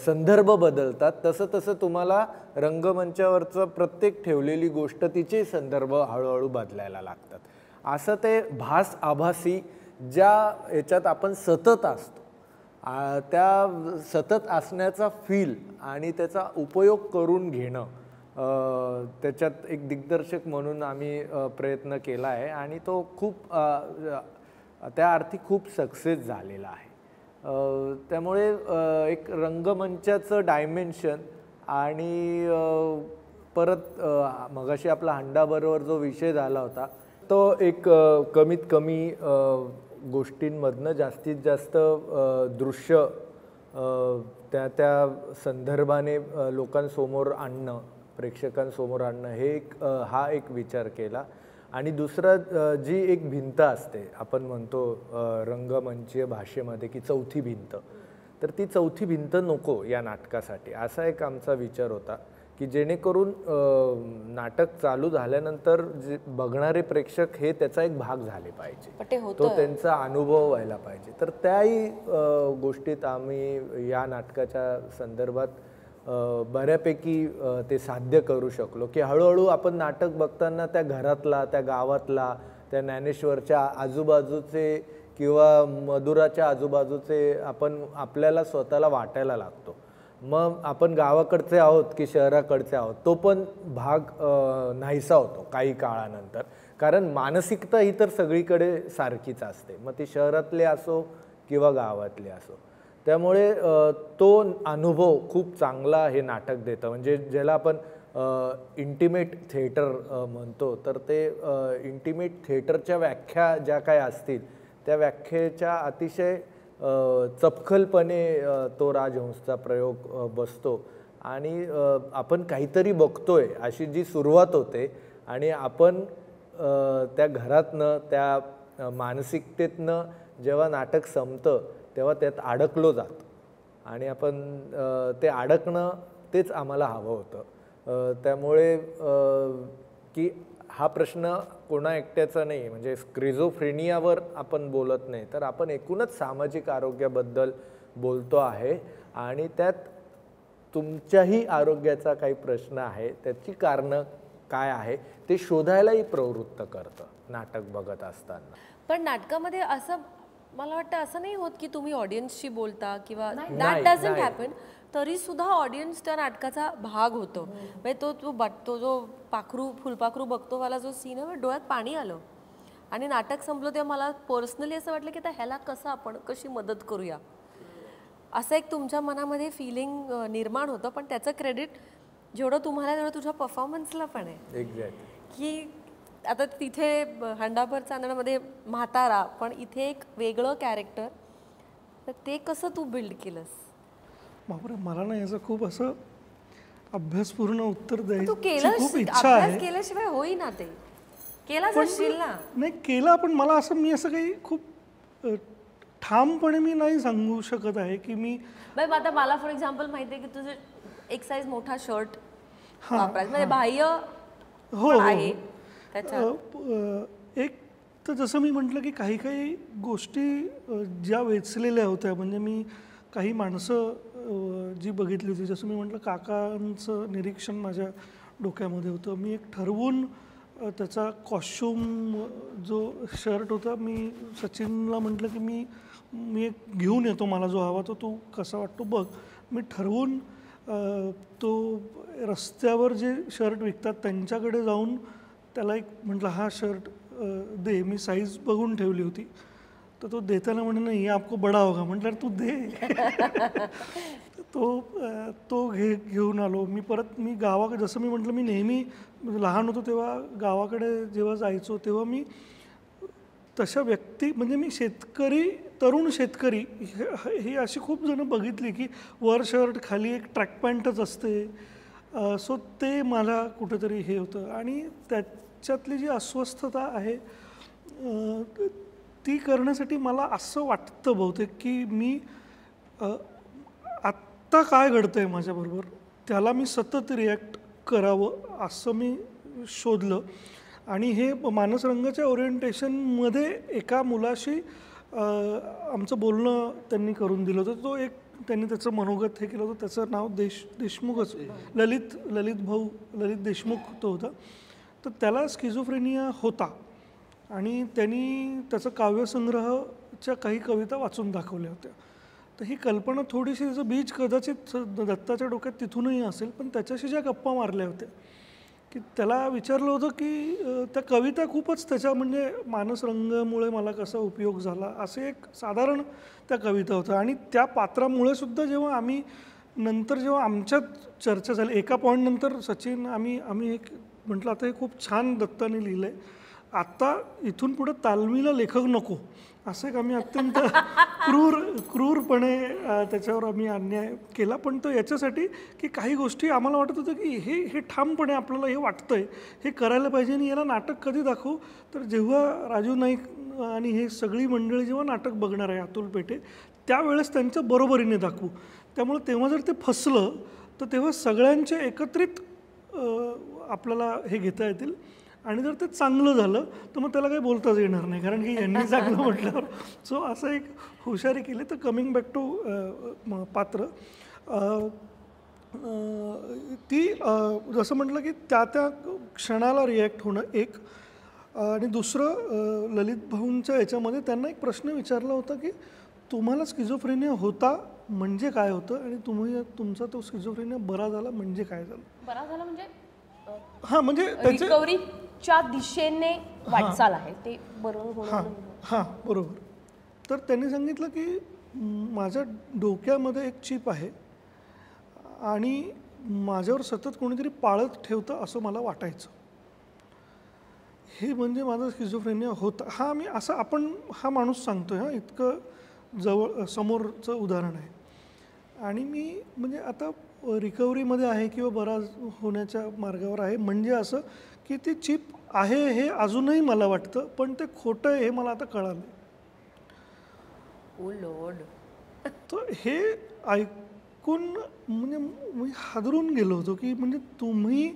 B: संदर्भ बदलतात, तसं तसं तुम्हाला रंगमंचावरचं प्रत्येक ठेवलेली गोष्ट तिचे संदर्भ हळूहळू बदलायला लागतात. असं ते भास आभासी ज्या याच्यात आपण सतत असतो, त्या सतत असण्याचा फील आणि त्याचा उपयोग करून घेणं, त्याच्यात एक दिग्दर्शक म्हणून आम्ही प्रयत्न केला आहे आणि तो खूप त्या अर्थी खूप सक्सेस झालेला आहे. त्यामुळे एक रंगमंचाचं डायमेन्शन आणि परत मगाशी आपला हंडाबरोबर जो विषय झाला होता तो एक कमीत कमी गोष्टींमधनं जास्तीत जास्त दृश्य त्या संदर्भाने लोकांसमोर आणणं, प्रेक्षकांसमोर आणणं, हे हा एक विचार केला. आणि दुसरं जी एक भिंत असते, आपण म्हणतो रंगमंचीय भाषेमध्ये की चौथी भिंत, तर ती चौथी भिंत नको या नाटकासाठी, असा एक आमचा विचार होता की जेणेकरून नाटक चालू झाल्यानंतर जे बघणारे प्रेक्षक हे त्याचा एक भाग झाले पाहिजे, तो त्यांचा अनुभव व्हायला पाहिजे. तर त्याही गोष्टीत आम्ही या नाटकाच्या संदर्भात बऱ्यापैकी ते साध्य करू शकलो की हळूहळू आपण नाटक बघताना त्या घरातला, त्या गावातला, त्या ज्ञानेश्वरच्या आजूबाजूचे किंवा मधुराच्या आजूबाजूचे आपल्याला स्वतःला वाटायला लागतो. मग आपण गावाकडचे आहोत की शहराकडचे आहोत, तो पण भाग नाहीसा होतो काही काळानंतर, कारण मानसिकता ही तर सगळीकडे सारखीच असते, मग ती शहरातले असो किंवा गावातले असो. त्यामुळे तो अनुभव खूप चांगला हे नाटक देतं. म्हणजे ज्याला आपण इंटिमेट थिएटर म्हणतो, तर ते इंटिमेट थिएटरच्या व्याख्या ज्या काय असतील त्या व्याख्येच्या अतिशय चपखलपणे तो राजहंसचा प्रयोग बसतो आणि आपण काहीतरी बघतोय अशी जी सुरुवात होते आणि आपण त्या घरातनं, त्या मानसिकतेतनं जेव्हा नाटक संपतं तेव्हा त्यात अडकलो जातो आणि आपण ते अडकणं तेच आम्हाला हवं होतं. त्यामुळे की हा प्रश्न कोणा एकट्याचा नाही, म्हणजे स्क्रिझोफ्रेनियावर आपण बोलत नाही, तर आपण एकूणच सामाजिक आरोग्याबद्दल बोलतो आहे आणि त्यात तुमच्याही आरोग्याचा काही प्रश्न आहे, त्याची कारणं काय आहे ते शोधायलाही प्रवृत्त करतं नाटक बघत असताना.
A: पण नाटकामध्ये असं मला वाटतं असं नाही होत की तुम्ही ऑडियन्सशी बोलता किंवा दॅट डझंट हॅपन, तरी सुद्धा ऑडियन्स त्या नाटकाचा भाग होतो. म्हणजे तो जो फुलपाखरू बघतो वाला जो सीन आहे, डोळ्यात पाणी आलं आणि नाटक संपलं तेव्हा मला पर्सनली असं वाटलं की ह्याला कसं आपण कशी मदत करूया, असं एक तुमच्या मनामध्ये फिलिंग निर्माण होतं. पण त्याचं क्रेडिट जेवढं तुम्हाला तेवढं तुझ्या परफॉर्मन्सला पण आहे.
B: एक्झॅक्ट.
A: की आता तिथे हंडाभर चांदण्यामध्ये म्हातारा, पण इथे एक वेगळं कॅरेक्टर, तर ते कसं तू बिल्ड केलंस?
D: बापरे, मला ना याचं खूप असं अभ्यासपूर्ण उत्तर
A: तू
D: द्यायची खूप इच्छा आहे.
A: अभ्यास केल्याशिवाय होईना, ते केलाच असशील ना?
D: नाही केला, पण मला असं मी असं काही खूप ठामपणे मी नाही सांगू शकत आहे की मी
A: आता मला फॉर एक्झाम्पल माहिती आहे की तुझं एक साईज मोठा शर्ट वापरायचं, म्हणजे बाह्य आहे त्याच्यात.
D: एक तर जसं मी म्हटलं की काही काही गोष्टी ज्या वेचलेल्या होत्या, म्हणजे मी काही माणसं जी बघितली होती, जसं मी म्हटलं काकांचं निरीक्षण माझ्या डोक्यामध्ये होतं. मी एक ठरवून त्याचा कॉस्ट्यूम जो शर्ट होता, मी सचिनला म्हटलं की मी एक घेऊन येतो, मला जो हवा तो कसा वाटतो बघ. मी ठरवून तो रस्त्यावर जे शर्ट विकतात त्यांच्याकडे जाऊन त्याला एक म्हटलं हा शर्ट दे, मी साईज बघून ठेवली होती. तर तो देताना म्हणे नाही आपको बडा होगा, म्हटलं तू दे. तो घेऊन आलो. मी गावाकडे, जसं मी म्हटलं, मी नेहमी लहान होतो तेव्हा गावाकडे जेव्हा जायचो तेव्हा मी तशा व्यक्ती, म्हणजे मी तरुण शेतकरी ही अशी खूप जणं बघितली की वर शर्ट खाली एक ट्रॅक पॅन्टच असते. सो ते मला कुठेतरी हे होतं आणि त्याच्यातली जी अस्वस्थता आहे ती करण्यासाठी मला असं वाटतं बहुतेक की मी आत्ता काय घडतंय माझ्याबरोबर त्याला मी सतत रिॲक्ट करावं असं मी शोधलं. आणि हे मानस रंगाच्या ओरिएंटेशनमध्ये एका मुलाशी आमचं बोलणं त्यांनी करून दिलं होतं. तो एक त्यांनी त्याचं मनोगत हे केलं होतं. त्याचं नाव देशमुखच, ललित देशमुख तो होता. तर त्याला स्किझोफ्रेनिया होता आणि त्यांनी त्याचं काव्यसंग्रहच्या काही कविता वाचून दाखवल्या होत्या. तर ही कल्पना थोडीशी, त्याचं बीज कदाचित दत्ताच्या डोक्यात तिथूनही असेल, पण त्याच्याशी ज्या गप्पा मारल्या होत्या की त्याला विचारलं होतं की त्या कविता खूपच त्याच्या म्हणजे मानस रंगामुळे मला कसा उपयोग झाला असे एक साधारण त्या कविता होत्या. आणि त्या पात्रामुळे सुद्धा जेव्हा आम्ही नंतर जेव्हा आमच्यात चर्चा झाली एका पॉईंट नंतर, सचिन आम्ही एक म्हटलं आता हे खूप छान दत्ताने लिहिलं आहे, आता इथून पुढे तालमीला लेखक नको, असं एक आम्ही अत्यंत क्रूरपणे त्याच्यावर आम्ही अन्याय केला. पण तो याच्यासाठी की काही गोष्टी आम्हाला वाटत होतं की हे ठामपणे आपल्याला हे वाटतंय हे करायला पाहिजे आणि याला नाटक कधी दाखवू, तर जेव्हा राजू नाईक आणि हे सगळी मंडळी जेव्हा नाटक बघणार आहे अतुल पेठे त्यावेळेस त्यांच्या बरोबरीने दाखवू. त्यामुळे तेव्हा जर ते फसलं तर तेव्हा सगळ्यांचे एकत्रित आपल्याला हे घेता येतील. आणि जर ते चांगलं झालं तर मग त्याला काही बोलताच येणार नाही, कारण की यांनी चांगलं म्हटल्यावर. सो असं एक हुशारी केली. तर कमिंग बॅक टू पात्र, ती जसं म्हटलं की त्या क्षणाला रिॲक्ट होणं एक, आणि दुसरं ललित भाऊंच्या याच्यामध्ये त्यांना एक प्रश्न विचारला होता की तुम्हाला स्किझोफ्रेनिया होता म्हणजे काय होतं आणि तुमचा तो स्किझोफ्रेनिया बरा झाला म्हणजे काय झालं.
C: बरा झाला म्हणजे
D: हां, म्हणजे
C: रिकव्हरीच्या दिशेने वाटचाल आहे ते बरोबर.
D: हां बरोबर. तर त्यांनी सांगितलं की माझ्या डोक्यामध्ये एक चिप आहे आणि माझ्यावर सतत कोणीतरी पाळत ठेवतं असं मला वाटायचं. हे म्हणजे माझा स्किझोफ्रेनिया होता. आपण हा माणूस सांगतोय, हा इतकं समोरचं उदाहरण आहे. आणि मी म्हणजे आता रिकव्हरीमध्ये आहे किंवा बरा होण्याच्या मार्गावर आहे, म्हणजे असं की ती चिप आहे हे अजूनही मला वाटतं, पण ते खोटं आहे हे मला आता कळालं.
A: ओ लॉर्ड.
D: तर हे ऐकून म्हणजे मी हादरून गेलो होतो की म्हणजे तुम्ही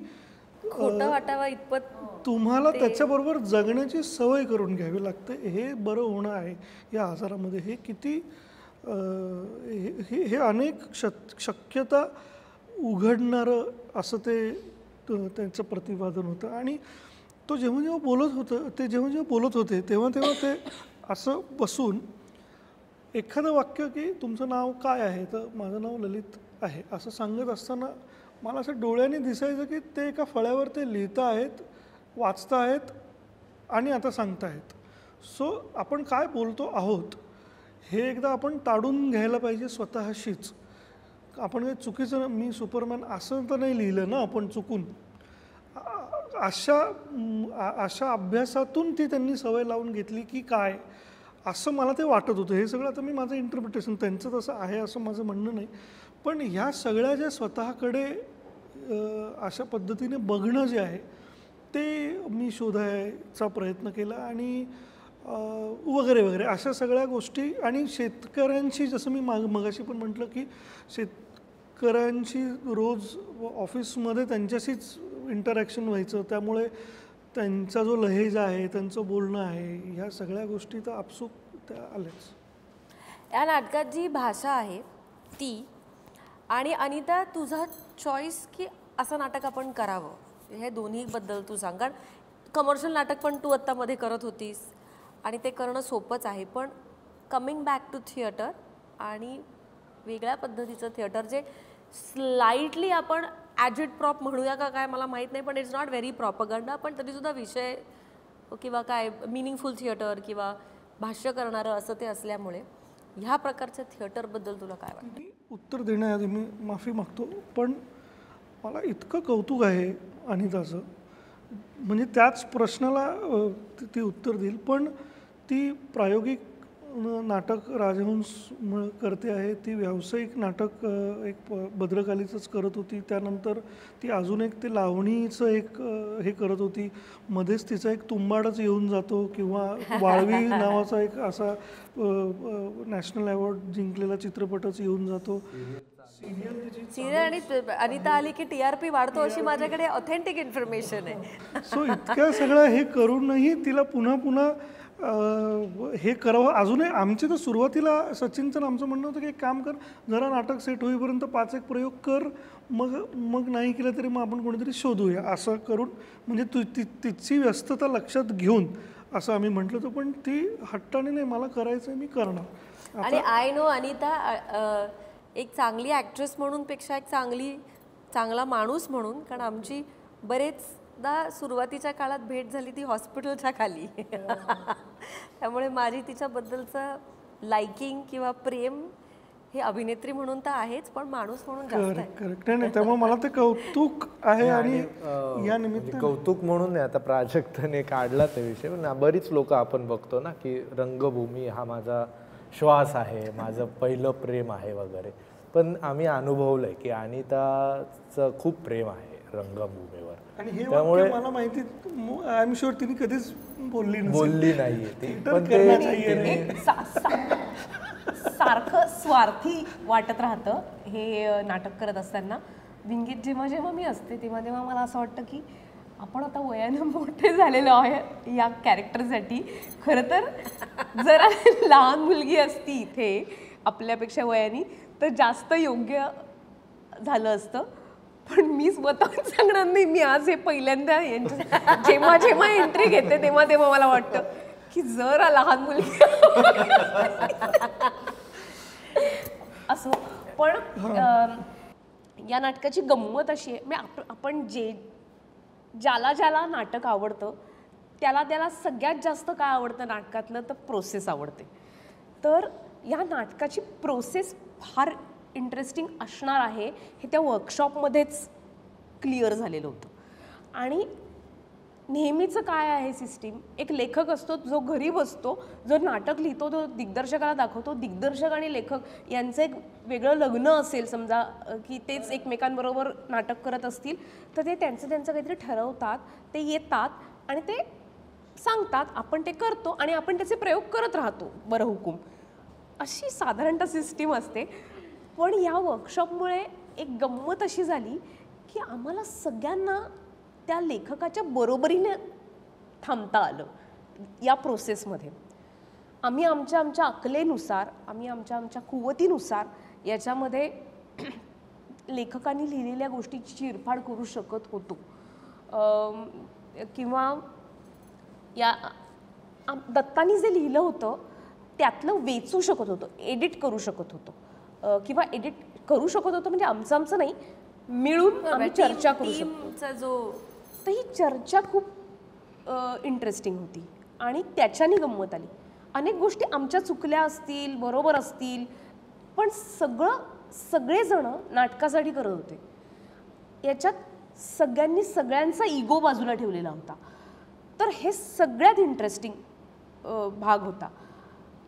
A: खोटं वाटावं इतपत
D: तुम्हाला त्याच्याबरोबर जगण्याची सवय करून घ्यावी लागते. हे बरं होणं आहे या आजारामध्ये, हे किती हे अनेक शक्यता उघडणारं असं त्यांचं प्रतिपादन होतं. आणि तो जेव्हा बोलत होते तेव्हा ते असं बसून एखादं वाक्य की तुमचं नाव काय आहे, तर माझं नाव ललित आहे असं सांगत असताना मला असं डोळ्याने दिसायचं की ते एका फळ्यावर ते लिहिता आहेत, वाचता आहेत आणि आता सांगतायत. सो आपण काय बोलतो आहोत हे एकदा आपण ताडून घ्यायला पाहिजे स्वतःशीच. आपण काही चुकीचं, मी सुपरमॅन असं तर नाही लिहिलं ना आपण चुकून. अशा अभ्यासातून त्यांनी सवय लावून घेतली की काय, असं मला ते वाटत होतं. हे सगळं आता मी माझं इंटरप्रिटेशन, त्यांचं तसं आहे असं माझं म्हणणं नाही, पण ह्या सगळ्या ज्या स्वतःकडे अशा पद्धतीने बघणं जे आहे ते मी शोधायचा प्रयत्न केला. आणि वगैरे वगैरे अशा सगळ्या गोष्टी. आणि शेतकऱ्यांशी, जसं मी मगाशी पण म्हटलं की शेतकऱ्यांशी रोज ऑफिसमध्ये त्यांच्याशीच इंटरॅक्शन व्हायचं, त्यामुळे त्यांचा जो लहेजा आहे, त्यांचं बोलणं आहे, ह्या सगळ्या गोष्टी तर आपसूक त्या आल्याच.
A: या नाटकात जी भाषा आहे ती, आणि अनिता तुझा चॉईस की असं नाटक आपण करावं, हे दोन्हीबद्दल तू सांग. कारण कमर्शियल नाटक पण तू आत्ता मध्ये करत होतीस आणि ते करणं सोपंच आहे, पण कमिंग बॅक टू थिएटर आणि वेगळ्या पद्धतीचं थिएटर जे स्लाइटली आपण ॲजिट प्रॉप म्हणूया का काय मला माहीत नाही, पण इट्स नॉट व्हेरी प्रॉपगंडा, पण तरीसुद्धा विषय किंवा काय मिनिंगफुल थिएटर किंवा भाष्य करणारं असं ते असल्यामुळे ह्या प्रकारच्या थिएटरबद्दल तुला काय वाटतं?
D: उत्तर देण्याआधी मी माफी मागतो, पण मला इतकं कौतुक आहे अनिताचं, म्हणजे त्याच प्रश्नाला ती उत्तर देईल, पण ती प्रायोगिक नाटक राजहंस करते आहे, ती व्यावसायिक नाटक एक भद्रकालीचंच करत होती, त्यानंतर ती अजून एक ते लावणीचं एक हे करत होती, मध्येच तिचा एक तुंबाडच येऊन जातो किंवा वाळवी नावाचा एक असा नॅशनल अवॉर्ड जिंकलेला चित्रपटच येऊन जातो.
A: सिरियल आणि अनिता आली की TRP वाढतो अशी माझ्याकडे ऑथेंटिक इन्फॉर्मेशन आहे.
D: सो इतक्या सगळं हे करूनही तिला पुन्हा पुन्हा हे करावं. अजूनही आमची तर सुरुवातीला सचिनचं आमचं म्हणणं होतं की एक काम कर, जरा नाटक सेट होईपर्यंत 5 एक प्रयोग कर, मग नाही केलं तरी मग आपण कोणीतरी शोधूया असं करून, म्हणजे तिची व्यस्तता लक्षात घेऊन असं आम्ही म्हटलं होतं. पण ती हट्टाने नाही, मला करायचं मी करणार.
A: आणि आय नो अनिता एक चांगली ॲक्ट्रेस म्हणून पेक्षा एक चांगला माणूस म्हणून, कारण आमची बरेचदा सुरुवातीच्या काळात भेट झाली ती हॉस्पिटलच्या खाली. त्यामुळे माझी तिच्याबद्दलचं लाइकिंग किंवा प्रेम हे अभिनेत्री म्हणून तर आहेच, पण माणूस म्हणून जास्त आहे.
D: करेक्ट नाही, त्यामुळे मला ते कौतुक आहे. आणि या निमित्ताने
B: कौतुक म्हणून नाही, आता प्राजक्ताने काढला त्या विषय, पण बरीच लोक आपण बघतो ना की रंगभूमी हा माझा श्वास आहे, माझं पहिलं प्रेम आहे वगैरे, पण आम्ही अनुभवलंय की अनिताचं खूप प्रेम आहे रंगभूमीवर.
D: आणि हे वाक्य मला माहिती, आय एम शुअर तिने कधीच बोलली
B: नाहीये ती, पण ते
C: सारखं स्वार्थी वाटत राहतं हे नाटक करत असताना. विंगीत जेव्हा जेव्हा मी असते तेव्हा तेव्हा मला असं वाटतं की आपण आता वयानं मोठे झालेलो आहे या कॅरेक्टरसाठी. खरं तर जरा लहान मुलगी असती इथे आपल्यापेक्षा वयानी तर जास्त योग्य झालं असतं, पण मी स्वतः सांगणार नाही. मी आज हे पहिल्यांदा यांच्या जेव्हा जेव्हा एंट्री घेते तेव्हा तेव्हा मला वाटतं की जरा लहान मुलगी असो. पण या नाटकाची गंमत अशी आहे, आपण ज्याला ज्याला नाटक आवडतं त्याला सगळ्यात जास्त काय आवडतं नाटकातलं, तर प्रोसेस आवडते. तर या नाटकाची प्रोसेस फार इंटरेस्टिंग असणार आहे हे त्या वर्कशॉपमध्येच क्लिअर झालेलं होतं. आणि नेहमीचं काय आहे सिस्टीम, एक लेखक असतो जो घरी बसतो, जो नाटक लिहितो, तो दिग्दर्शकाला दाखवतो. दिग्दर्शक आणि लेखक यांचं एक वेगळं लग्न असेल समजा, की तेच एकमेकांबरोबर नाटक करत असतील, तर ते त्यांचं काहीतरी ठरवतात, ते येतात आणि ते सांगतात, आपण ते करतो आणि आपण त्याचे प्रयोग करत राहतो बरं हुकूम. अशी साधारणतः सिस्टीम असते. पण या वर्कशॉपमुळे एक गंमत अशी झाली की आम्हाला सगळ्यांना त्या लेखकाच्या बरोबरीने थांबता आलं या प्रोसेसमध्ये. आम्ही आमच्या अकलेनुसार, आम्ही आमच्या कुवतीनुसार याच्यामध्ये लेखकांनी लिहिलेल्या गोष्टीची चिरफाड करू शकत होतो, किंवा या दत्तानी जे लिहिलं होतं त्यातलं वेचू शकत होतो, एडिट करू शकत होतो, किंवा एडिट करू शकत होतो म्हणजे आमचं नाही, मिळून आम्ही चर्चा करू शकतो. तर ही चर्चा खूप इंटरेस्टिंग होती आणि त्याच्याने गंमत आली. अनेक गोष्टी आमच्या चुकल्या असतील, बरोबर असतील, पण सगळेजण नाटकासाठी करत होते. याच्यात सगळ्यांनी सगळ्यांचा इगो बाजूला ठेवलेला होता. तर हे सगळ्यात इंटरेस्टिंग भाग होता.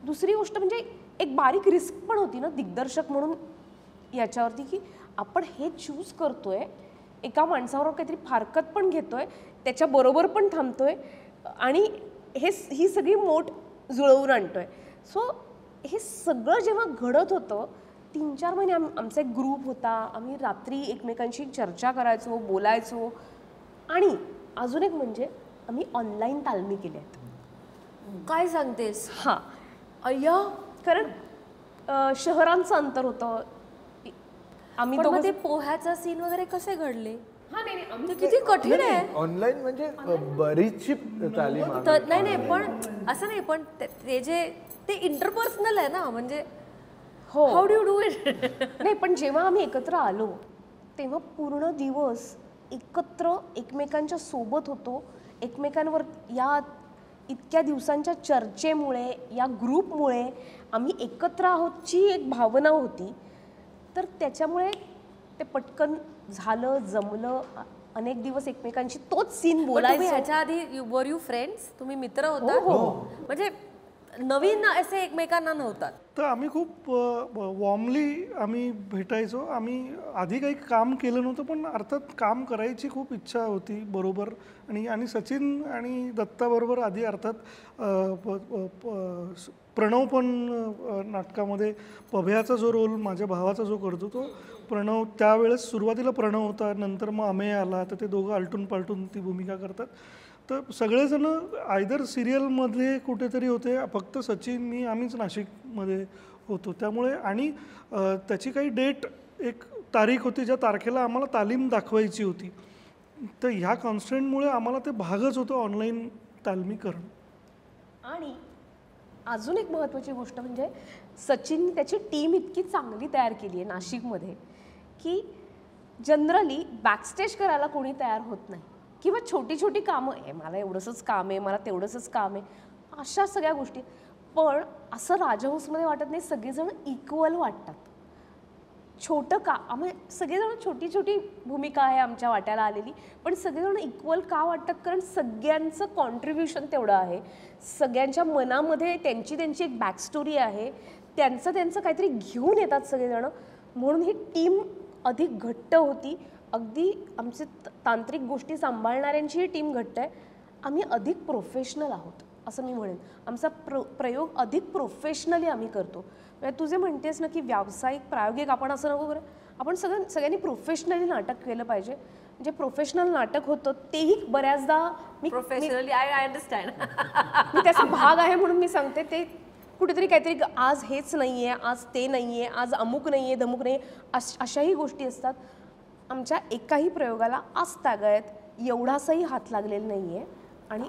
C: दुसरी गोष्ट म्हणजे एक बारीक रिस्क पण होती ना दिग्दर्शक म्हणून याच्यावरती, की आपण हे चूज करतोय, एका माणसावर काहीतरी फारकत पण घेतोय, त्याच्याबरोबर पण थांबतोय आणि ही सगळी मोठ जुळवून आणतोय. सो हे सगळं जेव्हा घडत होतं 3-4 महिने आमचा एक ग्रुप होता, आम्ही रात्री एकमेकांशी चर्चा करायचो, बोलायचो. आणि अजून एक म्हणजे आम्ही ऑनलाईन तालमी केल्या आहेत.
A: काय सांगतेस?
C: हां, अय्या, कारण शहरांचं अंतर होतं. आम्ही
A: ते पोह्याचा सीन वगैरे कसे घडले?
C: हां, नाही,
A: ते किती कठीण आहे.
B: ऑनलाईन म्हणजे बरीचशी तालीम.
A: नाही, पण असं नाही, पण ते इंटरपर्सनल आहे ना, म्हणजे
C: हो,
A: how do you do it?
C: नाही, पण जेव्हा आम्ही एकत्र आलो तेव्हा पूर्ण दिवस एकत्र एकमेकांच्या सोबत होतो. एकमेकांवर या इतक्या दिवसांच्या चर्चेमुळे, या ग्रुपमुळे आम्ही एकत्र आहोतची एक भावना होती. तर त्याच्यामुळे ते पटकन झालं, जमलं, अनेक दिवस एकमेकांशी तोच सीन बोलायचं.
A: ह्याच्या आधी वर यू फ्रेंड्स, तुम्ही मित्र होता? म्हणजे नवीन असे एकमेकांना नव्हतात.
D: तर आम्ही खूप वॉर्मली आम्ही भेटायचो. आम्ही आधी काही काम केलं नव्हतं, पण अर्थात काम करायची खूप इच्छा होती बरोबर. आणि सचिन आणि दत्ताबरोबर आधी अर्थात प्रणव पण नाटकामध्ये पभ्याचा जो रोल माझ्या भावाचा जो करतो तो प्रणव, त्यावेळेस सुरुवातीला प्रणव होता, नंतर मग अमेय आला, तर ते दोघं आलटून पालटून ती भूमिका करतात. तर सगळेजण आयदर सिरियलमध्ये कुठेतरी होते, फक्त सचिन मी आम्हीच नाशिकमध्ये होतो. त्यामुळे आणि त्याची काही डेट, एक तारीख होती ज्या तारखेला आम्हाला तालीम दाखवायची होती. तर ह्या कॉन्स्टंटमुळे आम्हाला ते भागच होतं ऑनलाईन तालमीकरण.
C: आणि अजून एक महत्त्वाची गोष्ट म्हणजे सचिनने त्याची टीम इतकी चांगली तयार केली आहे नाशिकमध्ये की जनरली बॅकस्टेज करायला कोणी तयार होत नाही, किंवा छोटी छोटी कामं आहे, मला एवढंसंच काम आहे, मला तेवढंसंच काम आहे, अशा सगळ्या गोष्टी. पण असं राजहंसमध्ये वाटत नाही, सगळेजण इक्वल वाटतात. छोटं का आम्ही सगळेजण छोटी छोटी भूमिका आहे आमच्या वाट्याला आलेली, पण सगळेजण इक्वल का वाटतात? कारण सगळ्यांचं कॉन्ट्रीब्युशन तेवढं आहे, सगळ्यांच्या मनामध्ये त्यांची त्यांची एक बॅकस्टोरी आहे, त्यांचं काहीतरी घेऊन येतात सगळेजण, म्हणून ही टीम अधिक घट्ट होती. अगदी आमचे तांत्रिक गोष्टी सांभाळणाऱ्यांची ही टीम घट्ट आहे. आम्ही अधिक प्रोफेशनल आहोत असं मी म्हणेन. आमचा प्रयोग अधिक प्रोफेशनली आम्ही करतो. म्हणजे तू जे म्हणतेस ना की व्यावसायिक प्रायोगिक आपण असं नको करू, आपण सगळ्यांनी प्रोफेशनली नाटक केलं पाहिजे. म्हणजे प्रोफेशनल नाटक होतं तेही बऱ्याचदा मी
A: प्रोफेशनली आय अंडरस्टँड.
C: मी त्याचा भाग आहे म्हणून मी सांगते. ते कुठेतरी काहीतरी आज हेच नाही आहे, आज ते नाही आहे, आज अमुक नाही आहे, धमुक नाही आहे, अशाही गोष्टी असतात. आमच्या एकाही प्रयोगाला आज तागायत एवढासाही हात लागलेला नाही आहे. आणि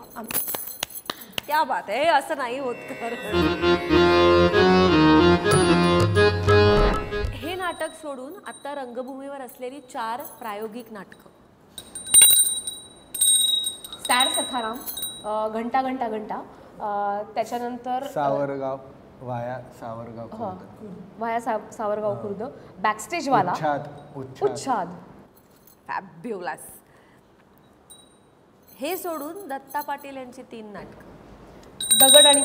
A: क्या बात आहे, असं नाही होत. हे नाटक सोडून आता रंगभूमीवर असलेली 4 प्रायोगिक नाटकं.
C: सॅड सखाराम, घंटा घंटा घंटा, त्याच्यानंतर
B: सावरगाव वाया सावरगाव
C: वाया सावरगाव खुर्द, बॅकस्टेजवाला, उच्छाद.
A: फॅब्युलस. हे सोडून दत्ता पाटील यांची 3 नाटकं.
C: दगड आणि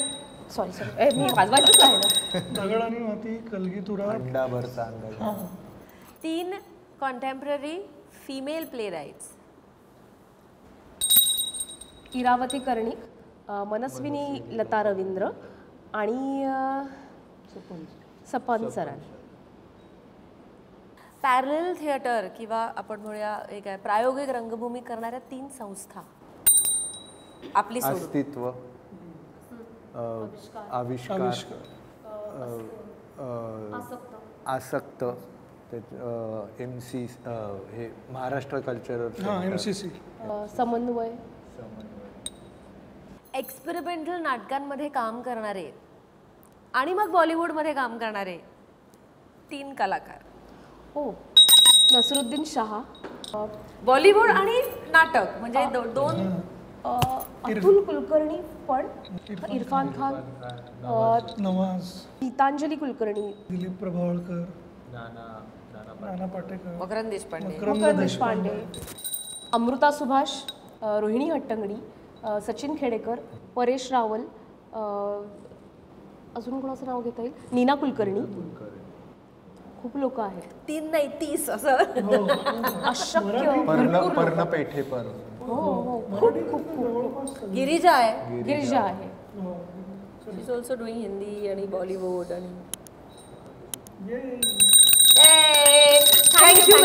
C: सॉरी मी वाजवायचंच आहे ना.
D: दगड आणि माती, कलगीतुरा,
B: अंडाभरचा अंडा.
A: 3 contemporary female playwrights.
C: Iravati Karnik, Manaswini Lata Ravindra आणि सपन सरान.
A: पॅरलल थिएटर किंवा आपण म्हणूया एक आहे प्रायोगिक रंगभूमी करणाऱ्या 3 संस्था आपली सोडून.
B: अस्तित्व, आविष्कार, आसक्त, MC, हे महाराष्ट्र कल्चरल
D: MCC,
C: समन्वय.
A: एक्सपेरिमेंटल नाटकांमध्ये काम करणारे आणि मग बॉलिवूडमध्ये काम करणारे 3 कलाकार.
C: हो, नसरुद्दीन शहा,
A: बॉलिवूड आणि नाटक म्हणजे 2.
C: अतुल कुलकर्णी, पण इरफान खान,
D: नवाज,
C: गीतांजली कुलकर्णी,
D: दिलीप प्रभावळकर, नाना पाटेकर,
A: मकरंद देशपांडे,
C: मकरंद देशपांडे, अमृता सुभाष, रोहिणी हट्टंगडी, सचिन खेडेकर, परेश रावल, अजून कोणाचं नाव घेता येईल, नीना कुलकर्णी. खूप लोक आहेत.
A: 3 नाही 30 असं.
C: अशक्य.
B: पर्ण पेठे पर.
C: हो हो, खूप खूप खूप.
A: गिरिजा आहे.
C: गिरिजा आहे.
A: शी इज ऑल्सो डुईंग हिंदी आणि बॉलिवूड आणि. थँक्यू.